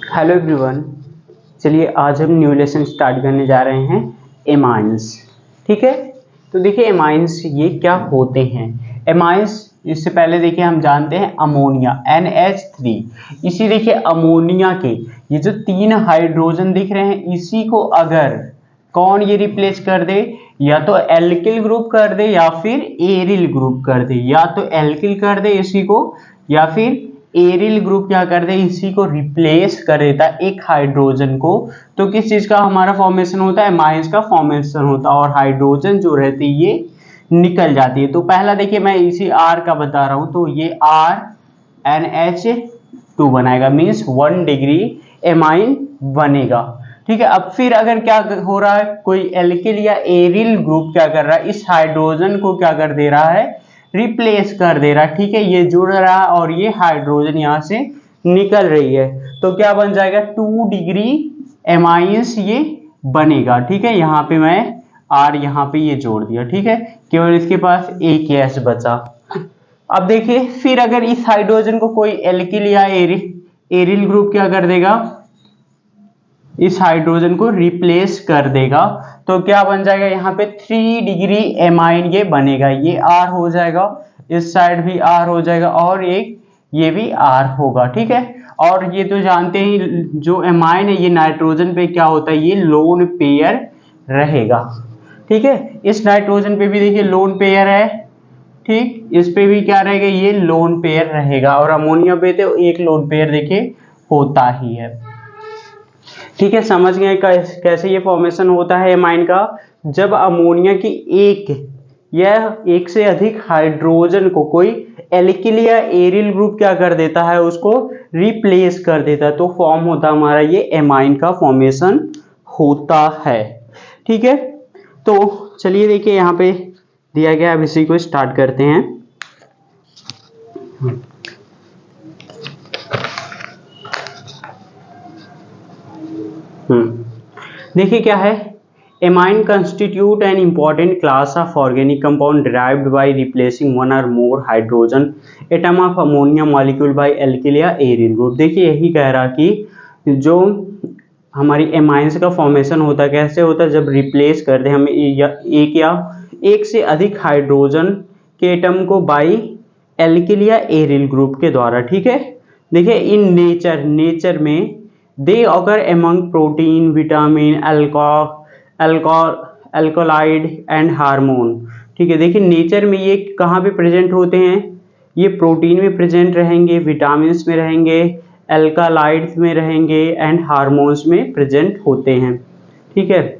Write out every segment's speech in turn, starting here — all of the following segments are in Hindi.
Hello everyone. चलिए आज हम न्यू लेसन स्टार्ट करने जा रहे हैं एमाइंस। ठीक है, तो देखिए एमाइंस ये क्या होते हैं। एमाइंस इससे पहले देखिए हम जानते हैं अमोनिया NH3। इसी देखिए अमोनिया के ये जो 3 हाइड्रोजन दिख रहे हैं, इसी को अगर कौन ये रिप्लेस कर दे, या तो एल्किल ग्रुप कर दे या फिर एरिल ग्रुप कर दे, या तो एल्किल कर दे इसी को, या फिर एरिल ग्रुप क्या कर दे इसी को रिप्लेस कर देता है एक हाइड्रोजन को, तो किस चीज का हमारा फॉर्मेशन होता है, एमाइंस का फॉर्मेशन होता है और हाइड्रोजन जो रहती है ये निकल जाती है। तो पहला देखिए मैं इसी R का बता रहा हूं, तो ये RNH2 बनाएगा, मीन्स 1 डिग्री एमाइन बनेगा। ठीक है, अब फिर अगर क्या हो रहा है, कोई एल्किल या एरिल ग्रुप क्या कर रहा है, इस हाइड्रोजन को क्या कर दे रहा है, रिप्लेस कर दे रहा है। ठीक है, ये जुड़ रहा है और ये हाइड्रोजन यहां से निकल रही है, तो क्या बन जाएगा 2 डिग्री एमाइंस ये बनेगा। ठीक है, यहाँ पे मैं R यहाँ पे ये जोड़ दिया। ठीक है, केवल इसके पास एक गैस बचा। अब देखिए फिर अगर इस हाइड्रोजन को कोई एल्किल या एरिल ग्रुप क्या कर देगा, इस हाइड्रोजन को रिप्लेस कर देगा, तो क्या बन जाएगा यहाँ पे 3 डिग्री एमाइन ये बनेगा। ये R हो जाएगा, इस साइड भी R हो जाएगा और एक ये भी R होगा। ठीक है, और ये तो जानते ही जो एमाइन है ये नाइट्रोजन पे क्या होता है, ये लोन पेयर रहेगा। ठीक है, इस नाइट्रोजन पे भी देखिए लोन पेयर है। ठीक, इस पे भी क्या रहेगा, ये लोन पेयर रहेगा, और अमोनिया पे तो एक लोन पेयर देखिए होता ही है। ठीक है, समझ गए कैसे ये फॉर्मेशन होता है एमाइन का। जब अमोनिया की एक से अधिक हाइड्रोजन को कोई एल्किल या एरिल ग्रुप क्या कर देता है, उसको रिप्लेस कर देता है, तो फॉर्म होता है हमारा ये एमाइन का फॉर्मेशन होता है। ठीक है, तो चलिए देखिए यहाँ पे दिया गया, अब इसी को स्टार्ट करते हैं। देखिए क्या है, amine constitute an important class of organic compound derived by replacing one और more hydrogen atom of ammonia molecule by alkyl या एरिल ग्रुप। देखिए यही कह रहा कि जो हमारी एमाइंस का फॉर्मेशन होता है, कैसे होता है, जब रिप्लेस कर दे हम एक से अधिक हाइड्रोजन के एटम को बाय एल्किल या एरिल ग्रुप के द्वारा। ठीक है, देखिए इन नेचर में they occur among protein, vitamin, alkaloid and hormone. ठीक है, देखिए नेचर में ये कहाँ पे प्रेजेंट होते हैं, ये प्रोटीन में प्रेजेंट रहेंगे, विटामिन्स में रहेंगे, अल्कालाइड्स में रहेंगे एंड हार्मोन्स में प्रेजेंट होते हैं। ठीक है,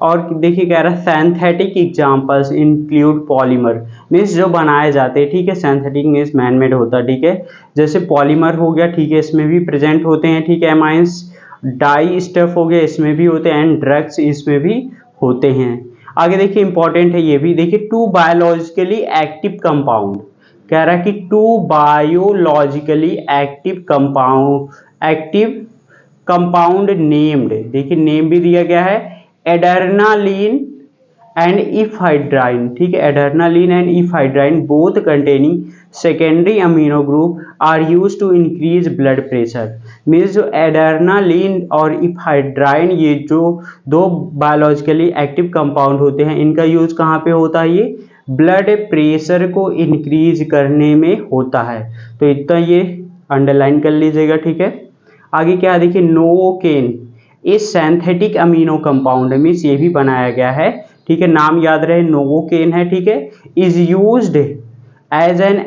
और देखिए कह रहा है synthetic examples include polymer, means जो बनाए जाते हैं। ठीक है, सिंथेटिक मीन्स मैनमेड होता है। ठीक है, जैसे पॉलीमर हो गया, ठीक है, इसमें भी प्रेजेंट होते हैं। ठीक है, एमाइंस, डाई स्टफ हो गया, इसमें भी होते हैं, एंड ड्रग्स इसमें भी होते हैं। आगे देखिए इंपॉर्टेंट है ये भी, देखिए 2 बायोलॉजिकली एक्टिव कंपाउंड, कह रहा है कि 2 बायोलॉजिकली एक्टिव कंपाउंड नेम्ड, देखिए नेम भी दिया गया है, एड्रेनालिन एंड इफाइड्राइन। ठीक है, adrenaline and ephedrine both containing secondary amino group are use to increase blood pressure. Means जो एड्रेनालिन और इफाइड्राइन ये जो 2 बायोलॉजिकली एक्टिव कंपाउंड होते हैं, इनका यूज कहाँ पे होता है, ये ब्लड प्रेशर को इंक्रीज करने में होता है। तो इतना ये अंडरलाइन कर लीजिएगा। ठीक है, आगे क्या देखिए, नोवोकेन ये सिंथेटिक अमीनो कंपाउंड मीन्स ये भी बनाया गया है। ठीक है, नाम याद रहे, नोवोकेन है। ठीक है, is used as an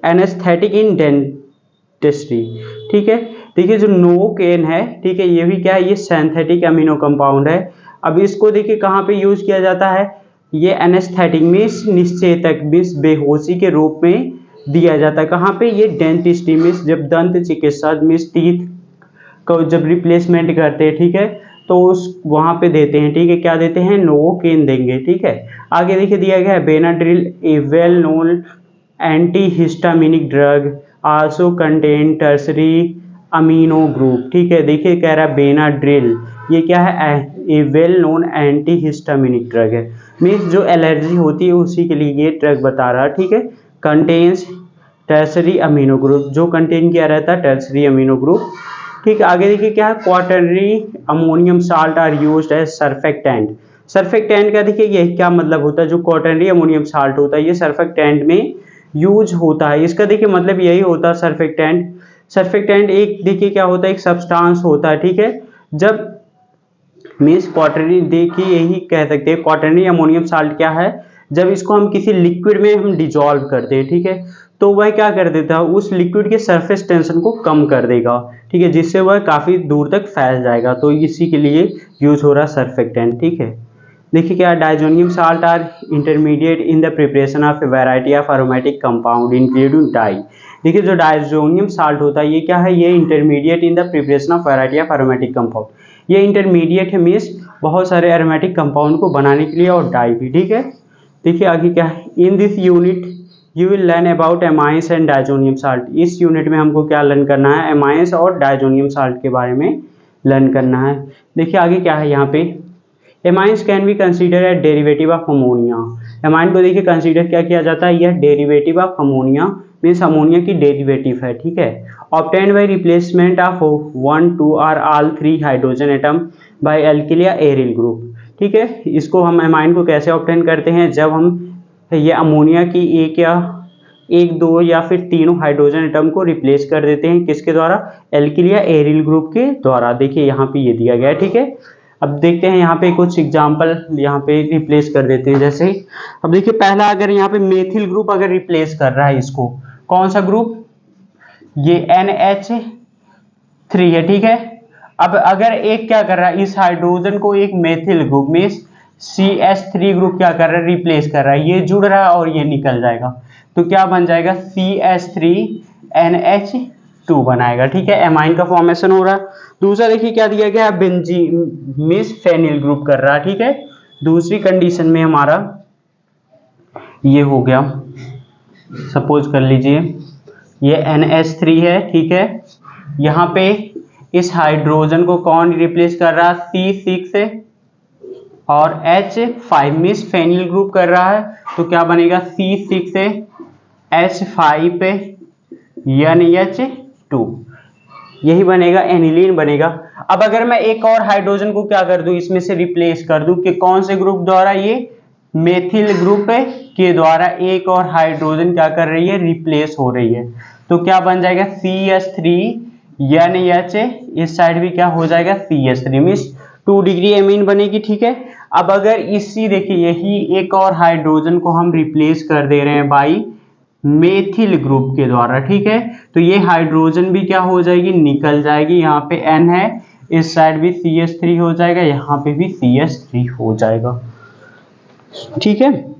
anaesthetic in dentistry. ठीक है, देखिए जो नोवोकेन है, ठीक है, ये भी क्या है, ये सिंथेटिक अमीनो कंपाउंड है। अब इसको देखिए कहाँ पे यूज किया जाता है, ये एनेस्थेटिक मीन्स निश्चेतक मीन्स बेहोशी के रूप में दिया जाता है। कहाँ पे, ये डेंटिस्ट्री मीन्स जब दंत चिकित्सा मीन्स टीथ को जब रिप्लेसमेंट करते हैं। ठीक है, तो उस वहाँ पे देते हैं। ठीक है, क्या देते हैं, नोवोकेन देंगे। ठीक है, आगे देखिए दिया गया है Benadryl a well known antihistaminic drug also contain tertiary amino group. ठीक है, देखिए कह रहा है बेनाड्रिल ये क्या है, a well known antihistaminic drug है, मीन्स जो एलर्जी होती है उसी के लिए ये ड्रग बता रहा है। ठीक है, कंटेन्स टर्सरी अमीनो ग्रुप, जो कंटेन किया रहता है टर्सरी अमीनो ग्रुप। ठीक है, आगे देखिए क्या है, quaternary ammonium salt are used as surfactant. Surfactant का देखिए ये क्या मतलब होता है, जो क्वाटरनरी अमोनियम साल्ट होता है ये सर्फेक्टेंट में यूज होता है। इसका देखिए मतलब यही होता है सर्फेक्टेंट। सर्फेक्टेंट एक देखिए क्या होता है, एक सब्सटेंस होता है, ठीक है। जब मीन्स क्वाटरनरी, देखिए यही कह सकते हैं क्वाटरनरी अमोनियम साल्ट क्या है, जब इसको हम किसी लिक्विड में हम डिजॉल्व करते हैं, ठीक है, तो वह क्या कर देता है, उस लिक्विड के सरफेस टेंशन को कम कर देगा, ठीक है, जिससे वह काफ़ी दूर तक फैल जाएगा। तो इसी के लिए यूज हो रहा है सर्फेक्टेंट, ठीक है। देखिए क्या, diazonium salt are intermediate in the preparation of a variety of aromatic compound including dye. देखिए जो डाइजोनियम साल्ट होता है ये क्या है, ये intermediate in the preparation of variety of aromatic compound, ये इंटरमीडिएट है मीन्स बहुत सारे एरोमेटिक कंपाउंड को बनाने के लिए, और डाई भी, ठीक है। देखिए आगे क्या है, in this unit you will learn about amines and diazonium salt. इस यूनिट में हमको क्या लर्न करना है, एमाइंस और डाइजोनियम साल्ट के बारे में लर्न करना है। देखिए आगे क्या है, यहाँ पे amines can be considered derivative of ammonia. Amine को देखिए कंसीडर क्या किया जाता है, यह derivative of ammonia means ammonia की डेरिवेटिव है, ठीक है। ऑब्टेन्ड बाय रिप्लेसमेंट ऑफ 1, 2 और all 3 hydrogen atom by alkyl या एरिल ग्रुप, ठीक है। इसको हम एमाइन को कैसे ऑब्टेन करते हैं, जब हम ये अमोनिया की एक, दो या फिर तीनों हाइड्रोजन एटम को रिप्लेस कर देते हैं, किसके द्वारा, एल्किल या एरिल ग्रुप के द्वारा। देखिए यहाँ पे ये दिया गया है, ठीक है। अब देखते हैं यहाँ पे कुछ एग्जाम्पल, यहाँ पे रिप्लेस कर देते हैं जैसे ही। अब देखिए पहला, अगर यहाँ पे मेथिल ग्रुप अगर रिप्लेस कर रहा है इसको, कौन सा ग्रुप, ये NH3 है, ठीक है। अब अगर एक क्या कर रहा है, इस हाइड्रोजन को एक मेथिल ग्रुप में CH3 ग्रुप क्या कर रहा है, रिप्लेस कर रहा है, ये जुड़ रहा है और ये निकल जाएगा, तो क्या बन जाएगा, CH3NH2 बनाएगा, ठीक है, एमाइन का फॉर्मेशन हो रहा है। दूसरा देखिए क्या दिया गया है, बेंजीन मीन्स फेनिल ग्रुप कर रहा है, ठीक है। दूसरी कंडीशन में हमारा ये हो गया, सपोज कर लीजिए ये NH3 है, ठीक है। यहाँ पे इस हाइड्रोजन को कौन रिप्लेस कर रहा है, C6 और H5 मीन्स फेनिल ग्रुप कर रहा है, तो क्या बनेगा, C6H5 NH2, यही बनेगा, एनिलीन बनेगा। अब अगर मैं एक और हाइड्रोजन को क्या कर दूं, इसमें से रिप्लेस कर दूं, कि कौन से ग्रुप द्वारा, ये मेथिल ग्रुप के द्वारा एक और हाइड्रोजन क्या कर रही है, रिप्लेस हो रही है, तो क्या बन जाएगा, CH3NH, इस साइड भी क्या हो जाएगा, CH3 मीन्स 2 डिग्री एमीन बनेगी, ठीक है। अब अगर इसी देखिए यही एक और हाइड्रोजन को हम रिप्लेस कर दे रहे हैं बाई मेथिल ग्रुप के द्वारा, ठीक है, तो ये हाइड्रोजन भी क्या हो जाएगी, निकल जाएगी, यहाँ पे N है, इस साइड भी CH3 हो जाएगा, यहाँ पे भी CH3 हो जाएगा, ठीक है।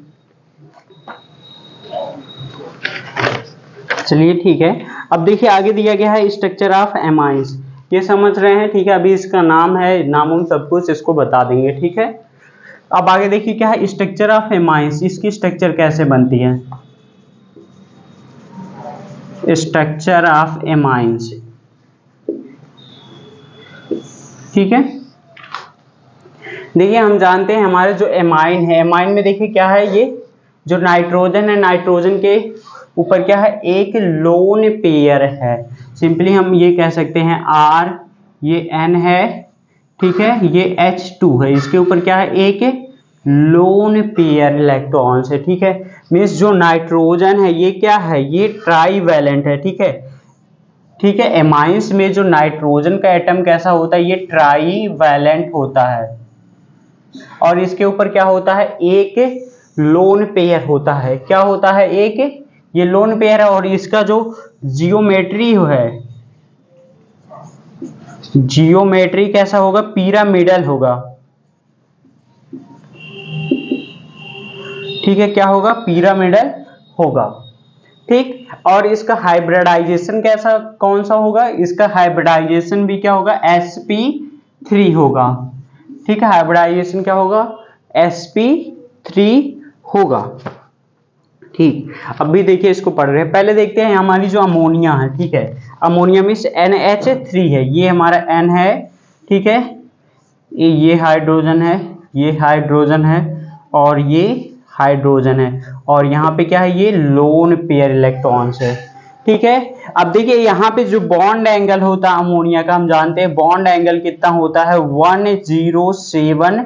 चलिए ठीक है, अब देखिए आगे दिया गया है स्ट्रक्चर ऑफ एमाइंस, ये समझ रहे हैं, ठीक है। अभी इसका नाम है, नाम सब कुछ इसको बता देंगे, ठीक है। अब आगे देखिए क्या है, स्ट्रक्चर ऑफ एमाइंस, इसकी स्ट्रक्चर कैसे बनती है, स्ट्रक्चर ऑफ एमाइंस, ठीक है। देखिए हम जानते हैं हमारे जो एमाइन है, एमाइन में देखिए क्या है, ये जो नाइट्रोजन है, नाइट्रोजन के ऊपर क्या है, एक लोन पेयर है, सिंपली हम ये कह सकते हैं R, ये N है, ठीक है, ये H2 है, इसके ऊपर क्या है, एक लोन पेयर इलेक्ट्रॉन्स है, ठीक है। मीन्स जो नाइट्रोजन है ये क्या है, ये ट्राईवैलेंट है, ठीक है, ठीक है। एमाइंस में जो नाइट्रोजन का एटम कैसा होता है, ये ट्राईवैलेंट होता है, और इसके ऊपर क्या होता है, एक लोन पेयर होता है, क्या होता है, एक ये लोन पेयर है, और इसका जो जियोमेट्री है, जियोमेट्री कैसा होगा, पिरामिडल होगा, ठीक है, क्या होगा, पिरामिडल होगा, ठीक। और इसका हाइब्रिडाइजेशन कैसा, कौन सा होगा, इसका हाइब्रिडाइजेशन भी क्या होगा, sp3 होगा, ठीक है, हाइब्रिडाइजेशन क्या होगा, sp3 होगा, ठीक। अब भी देखिए इसको पढ़ रहे हैं, पहले देखते हैं हमारी जो अमोनिया है, ठीक है, अमोनिया मीन्स NH3 है, ये हमारा N है, ठीक है, ये हाइड्रोजन है, ये हाइड्रोजन है, और ये हाइड्रोजन है, और यहाँ पे क्या है, ये लोन पेयर इलेक्ट्रॉन्स है, ठीक है। अब देखिए यहाँ पे जो बॉन्ड एंगल होता है अमोनिया का, हम जानते हैं बॉन्ड एंगल कितना होता है, 107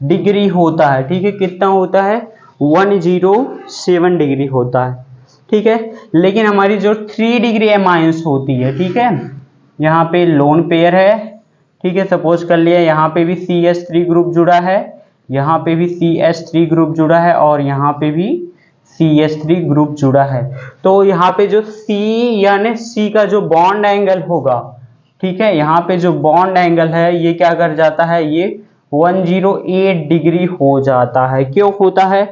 डिग्री होता है। ठीक है, कितना होता है, 107 डिग्री होता है। ठीक है, लेकिन हमारी जो 3 डिग्री एमाइंस होती है, ठीक है, यहाँ पे लोन पेयर है। ठीक है, सपोज कर लिया यहाँ पे भी CH3 ग्रुप जुड़ा है, यहाँ पे भी CH3 ग्रुप जुड़ा है और यहाँ पे भी CH3 ग्रुप जुड़ा है। तो यहाँ पे जो C यानी C का जो बॉन्ड एंगल होगा, ठीक है, यहाँ पे जो बॉन्ड एंगल है ये क्या कर जाता है, ये 108 डिग्री हो जाता है। क्यों होता है,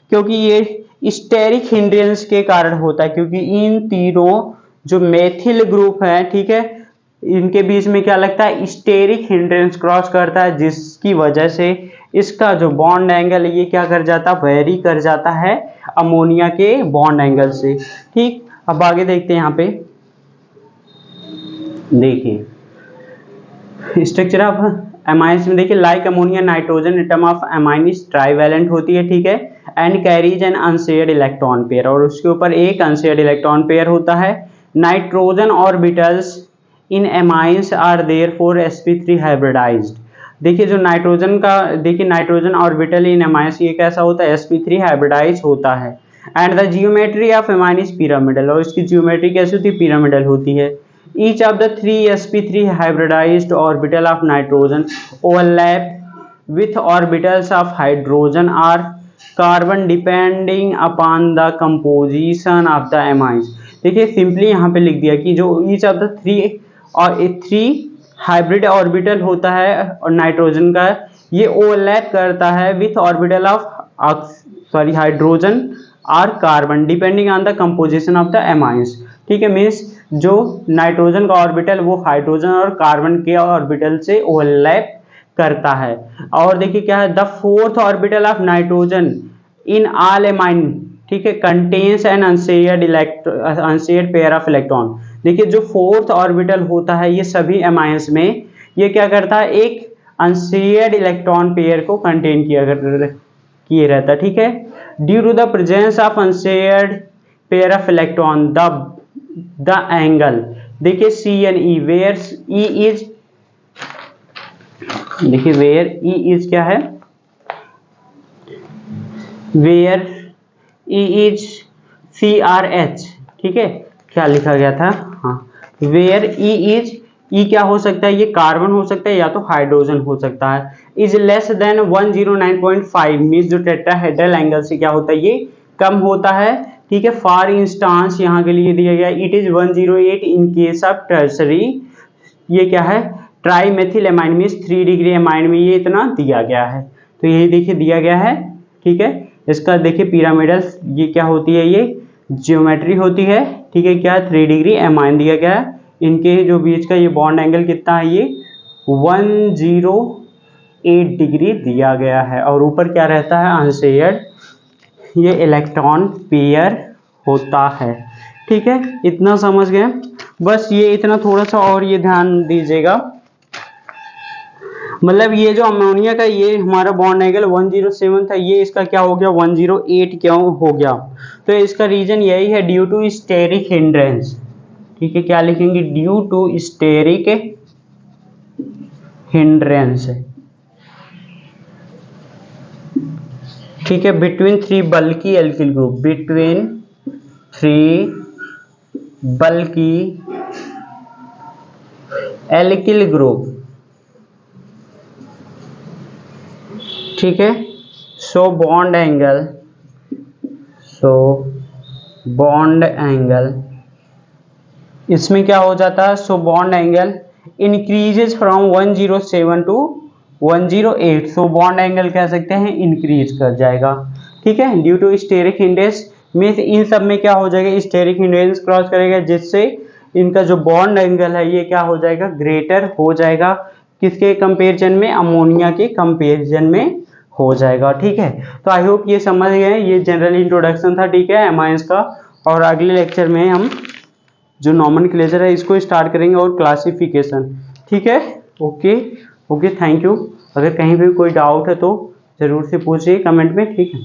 क्योंकि ये स्टेरिक हिंड्रेंस के कारण होता है, क्योंकि इन तीनों जो मेथिल ग्रुप है, ठीक है, इनके बीच में क्या लगता है, स्टेरिक हिंड्रेंस क्रॉस करता है, जिसकी वजह से इसका जो बॉन्ड एंगल ये क्या कर जाता है, वेरी कर जाता है अमोनिया के बॉन्ड एंगल से। ठीक, अब आगे देखते हैं। यहाँ पे देखिए स्ट्रक्चर ऑफ एमाइंस में, देखिए like ammonia nitrogen atom of amine is trivalent होती है, ठीक है, and carries an unshared electron pair, और उसके ऊपर एक अनशेयर्ड इलेक्ट्रॉन पेयर होता है। Nitrogen orbitals in amines are therefore sp3 hybridised. देखिए जो नाइट्रोजन का, देखिए नाइट्रोजन ऑर्बिटल इन एमाइंस ये कैसा होता है, sp3 हाइब्रिडाइज होता है। And the geometry of amine is pyramidal, और इसकी जियोमेट्री कैसी होती है, पिरामिडल होती है। Each of the 3 sp3 hybridized orbital of nitrogen overlap with orbitals of hydrogen or carbon depending upon the composition of the amines। देखिए सिंपली यहाँ पे लिख दिया कि जो each of the 3 hybrid orbital होता है और नाइट्रोजन का, ये ओवरलैप करता है विथ ऑर्बिटल ऑफ हाइड्रोजन और carbon depending on the composition of the amines. ठीक है, मीन्स जो नाइट्रोजन का ऑर्बिटल वो हाइड्रोजन और कार्बन के ऑर्बिटल से ओवरलैप करता है। और देखिए क्या है, the fourth orbital of nitrogen in all amine, ठीक है, contains an unshared pair of electron. देखिए जो फोर्थ ऑर्बिटल होता है ये सभी एमाइंस में ये क्या करता है, एक अनशेयर्ड इलेक्ट्रॉन पेयर को कंटेन किए रहता है। ठीक है, due to the presence of unshared pair of electron the angle, देखिए CNE वेयर E इज, देखिए वेयर E इज क्या है, वेयर E इज CRH। ठीक है, क्या लिखा गया था, हाँ, वेयर E इज, E क्या हो सकता है, ये कार्बन हो सकता है या तो हाइड्रोजन हो सकता है। इज लेस देन 109.5 मीन्स जो टेट्राहेड्रल एंगल से क्या होता है, ये कम होता है। ठीक है, फॉर इंस्टांस यहाँ के लिए दिया गया it is 108 in case of tertiary, ये क्या है, try methyl amine means 3 degree amine में ये इतना दिया गया है। तो यही देखिए दिया गया है। ठीक है, इसका देखिए पिरामिडल ये क्या होती है, ये ज्योमेट्री होती है। ठीक है, क्या 3 डिग्री एमाइन दिया गया है, इनके जो बीच का ये बॉन्ड एंगल कितना है, ये 108 डिग्री दिया गया है, और ऊपर क्या रहता है, अनशेयर्ड ये इलेक्ट्रॉन पेयर होता है। ठीक है, इतना समझ गए, बस ये इतना थोड़ा सा और ये ध्यान दीजिएगा, मतलब ये जो अमोनिया का ये हमारा बॉन्ड एंगल 107 था, ये इसका क्या हो गया 108 क्यों हो गया, तो इसका रीजन यही है, ड्यू टू स्टेरिक हिंड्रेंस। ठीक है, क्या लिखेंगे, ड्यू टू स्टेरिक हिंड्रेंस। ठीक है, between 3 bulky alkyl group, between 3 bulky alkyl group. ठीक है, सो बॉन्ड एंगल इसमें क्या हो जाता है, so bond angle increases from 107 to 108, so bond angle कह सकते हैं इंक्रीज कर जाएगा। ठीक है, due to steric hindrance means इन सब में क्या हो जाएगा, स्टेरिक हिंड्रेंस क्रॉस करेगा, जिससे इनका जो बॉन्ड एंगल है ये क्या हो जाएगा, ग्रेटर हो जाएगा, किसके कंपेरिजन में, अमोनिया के कंपेरिजन में हो जाएगा। ठीक है, तो आई होप ये समझ गए, ये जनरल इंट्रोडक्शन था। ठीक है, एमाइंस का, और अगले लेक्चर में हम जो नॉमेनक्लेचर है इसको स्टार्ट करेंगे और क्लासिफिकेशन। ठीक है, ओके, थैंक यू। अगर कहीं भी कोई डाउट है तो जरूर से पूछिए कमेंट में। ठीक है।